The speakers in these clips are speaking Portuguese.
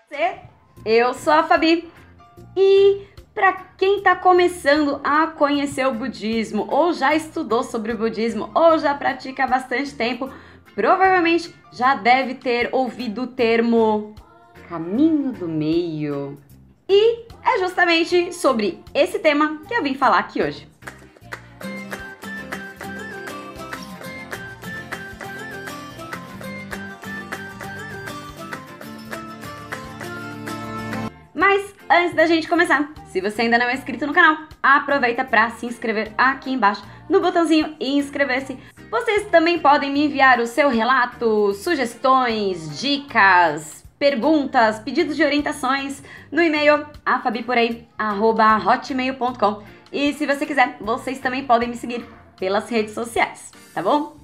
você. Eu sou a Fabi e para quem está começando a conhecer o budismo ou já estudou sobre o budismo ou já pratica há bastante tempo, provavelmente já deve ter ouvido o termo caminho do meio. E é justamente sobre esse tema que eu vim falar aqui hoje. Mas antes da gente começar, se você ainda não é inscrito no canal, aproveita para se inscrever aqui embaixo no botãozinho inscrever-se. Vocês também podem me enviar o seu relato, sugestões, dicas, perguntas, pedidos de orientações no e-mail afabiporei@hotmail.com. E se você quiser, vocês também podem me seguir pelas redes sociais, tá bom?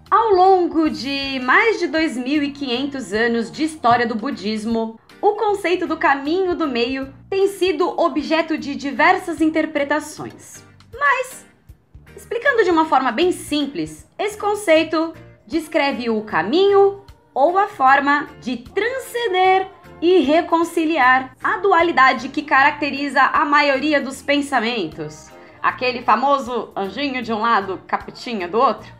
Ao longo de mais de 2.500 anos de história do budismo, o conceito do caminho do meio tem sido objeto de diversas interpretações. Mas, explicando de uma forma bem simples, esse conceito descreve o caminho ou a forma de transcender e reconciliar a dualidade que caracteriza a maioria dos pensamentos. Aquele famoso anjinho de um lado, capetinha do outro.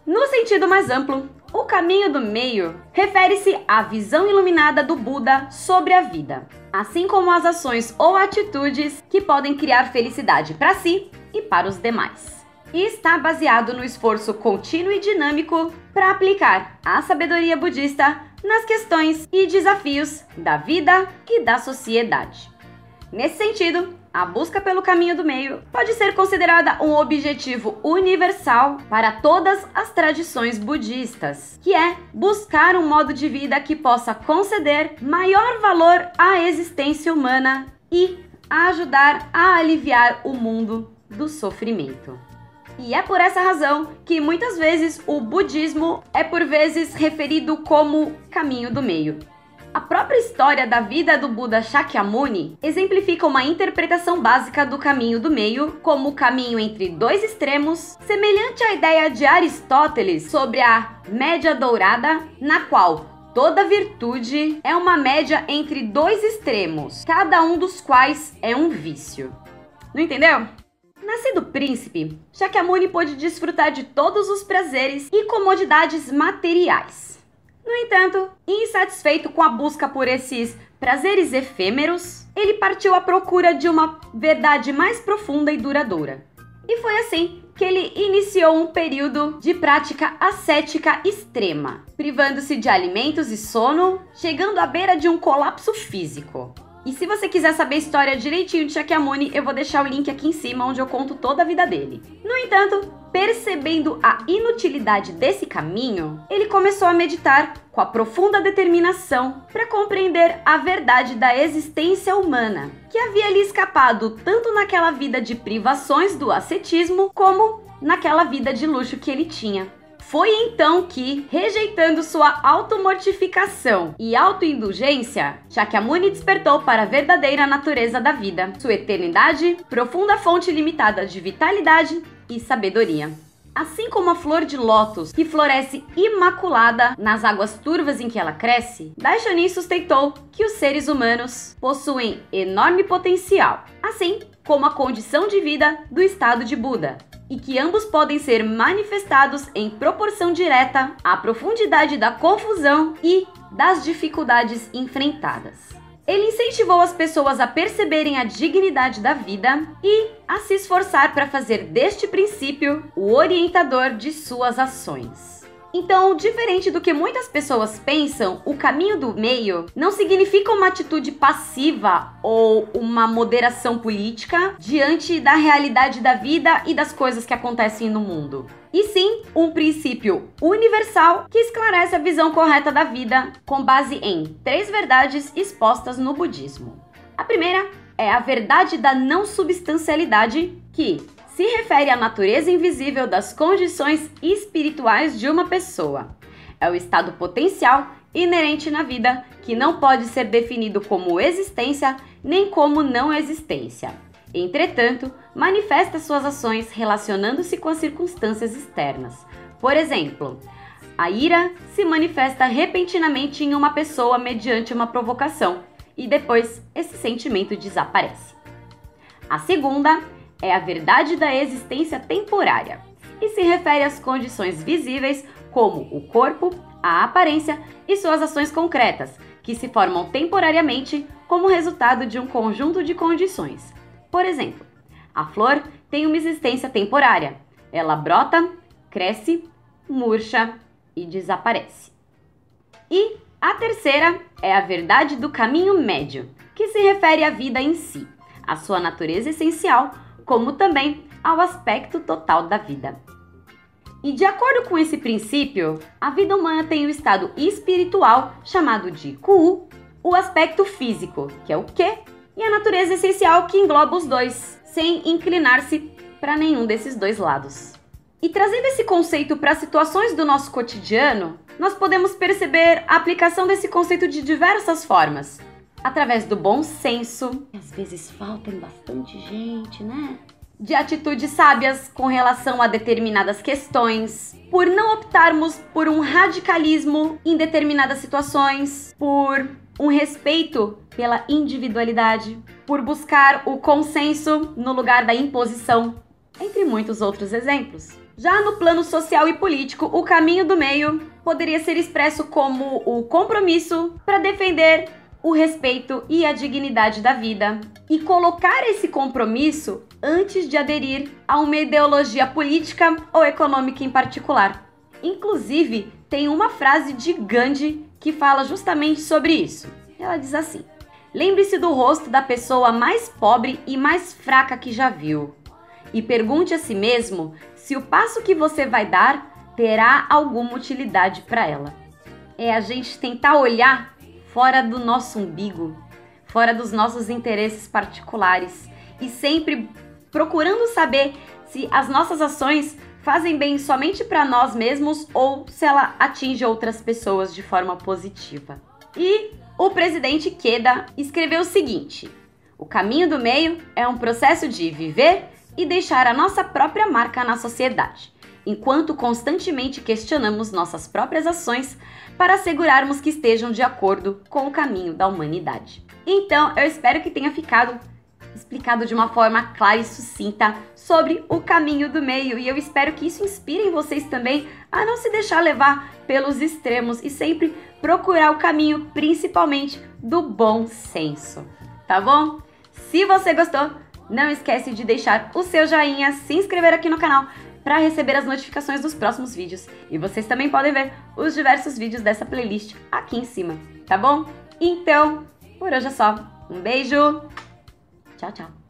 No sentido mais amplo, o caminho do meio refere-se à visão iluminada do Buda sobre a vida, assim como as ações ou atitudes que podem criar felicidade para si e para os demais. E está baseado no esforço contínuo e dinâmico para aplicar a sabedoria budista nas questões e desafios da vida e da sociedade. Nesse sentido, a busca pelo caminho do meio pode ser considerada um objetivo universal para todas as tradições budistas, que é buscar um modo de vida que possa conceder maior valor à existência humana e ajudar a aliviar o mundo do sofrimento. E é por essa razão que muitas vezes o budismo é por vezes referido como caminho do meio. A própria história da vida do Buda Shakyamuni exemplifica uma interpretação básica do caminho do meio como o caminho entre dois extremos, semelhante à ideia de Aristóteles sobre a média dourada, na qual toda virtude é uma média entre dois extremos, cada um dos quais é um vício. Não entendeu? Nascido príncipe, Shakyamuni pôde desfrutar de todos os prazeres e comodidades materiais. No entanto, insatisfeito com a busca por esses prazeres efêmeros, ele partiu à procura de uma verdade mais profunda e duradoura. E foi assim que ele iniciou um período de prática ascética extrema, privando-se de alimentos e sono, chegando à beira de um colapso físico. E se você quiser saber a história direitinho de Shakyamuni, eu vou deixar o link aqui em cima onde eu conto toda a vida dele. No entanto, percebendo a inutilidade desse caminho, ele começou a meditar com a profunda determinação para compreender a verdade da existência humana, que havia lhe escapado tanto naquela vida de privações do ascetismo, como naquela vida de luxo que ele tinha. Foi então que, rejeitando sua automortificação e autoindulgência, Shakyamuni despertou para a verdadeira natureza da vida, sua eternidade, profunda fonte ilimitada de vitalidade e sabedoria. Assim como a flor de lótus, que floresce imaculada nas águas turvas em que ela cresce, Daishonin sustentou que os seres humanos possuem enorme potencial, assim como a condição de vida do estado de Buda, e que ambos podem ser manifestados em proporção direta à profundidade da confusão e das dificuldades enfrentadas. Ele incentivou as pessoas a perceberem a dignidade da vida e a se esforçar para fazer deste princípio o orientador de suas ações. Então, diferente do que muitas pessoas pensam, o caminho do meio não significa uma atitude passiva ou uma moderação política diante da realidade da vida e das coisas que acontecem no mundo. E sim, um princípio universal que esclarece a visão correta da vida com base em 3 verdades expostas no budismo. A primeira é a verdade da não substancialidade, que se refere à natureza invisível das condições espirituais de uma pessoa. É o estado potencial inerente na vida que não pode ser definido como existência nem como não existência. Entretanto, manifesta suas ações relacionando-se com as circunstâncias externas. Por exemplo, A ira se manifesta repentinamente em uma pessoa mediante uma provocação e depois esse sentimento desaparece. A segunda é a verdade da existência temporária e se refere às condições visíveis como o corpo, a aparência e suas ações concretas, que se formam temporariamente como resultado de um conjunto de condições. Por exemplo, a flor tem uma existência temporária. Ela brota, cresce, murcha e desaparece. E a terceira é a verdade do caminho médio, que se refere à vida em si, à sua natureza essencial, como também ao aspecto total da vida. E de acordo com esse princípio, a vida humana tem o estado espiritual, chamado de Ku, o aspecto físico, que é o Ke, e a natureza essencial, que engloba os dois, sem inclinar-se para nenhum desses dois lados. E trazendo esse conceito para situações do nosso cotidiano, nós podemos perceber a aplicação desse conceito de diversas formas. Através do bom senso, que às vezes falta em bastante gente, né? De atitudes sábias com relação a determinadas questões, por não optarmos por um radicalismo em determinadas situações, por um respeito pela individualidade, por buscar o consenso no lugar da imposição, entre muitos outros exemplos. Já no plano social e político, o caminho do meio poderia ser expresso como o compromisso para defender o respeito e a dignidade da vida e colocar esse compromisso antes de aderir a uma ideologia política ou econômica em particular. Inclusive, tem uma frase de Gandhi que fala justamente sobre isso. Ela diz assim: lembre-se do rosto da pessoa mais pobre e mais fraca que já viu e pergunte a si mesmo se o passo que você vai dar terá alguma utilidade para ela. É a gente tentar olhar fora do nosso umbigo, fora dos nossos interesses particulares e sempre procurando saber se as nossas ações fazem bem somente para nós mesmos ou se ela atinge outras pessoas de forma positiva. E o presidente Queda escreveu o seguinte: o caminho do meio é um processo de viver e deixar a nossa própria marca na sociedade, enquanto constantemente questionamos nossas próprias ações para assegurarmos que estejam de acordo com o caminho da humanidade. Então, eu espero que tenha ficado explicado de uma forma clara e sucinta sobre o caminho do meio, e eu espero que isso inspire vocês também a não se deixar levar pelos extremos e sempre procurar o caminho, principalmente do bom senso, tá bom? Se você gostou, não esquece de deixar o seu joinha, se inscrever aqui no canal para receber as notificações dos próximos vídeos. E vocês também podem ver os diversos vídeos dessa playlist aqui em cima, tá bom? Então, por hoje é só. Um beijo! Tchau, tchau!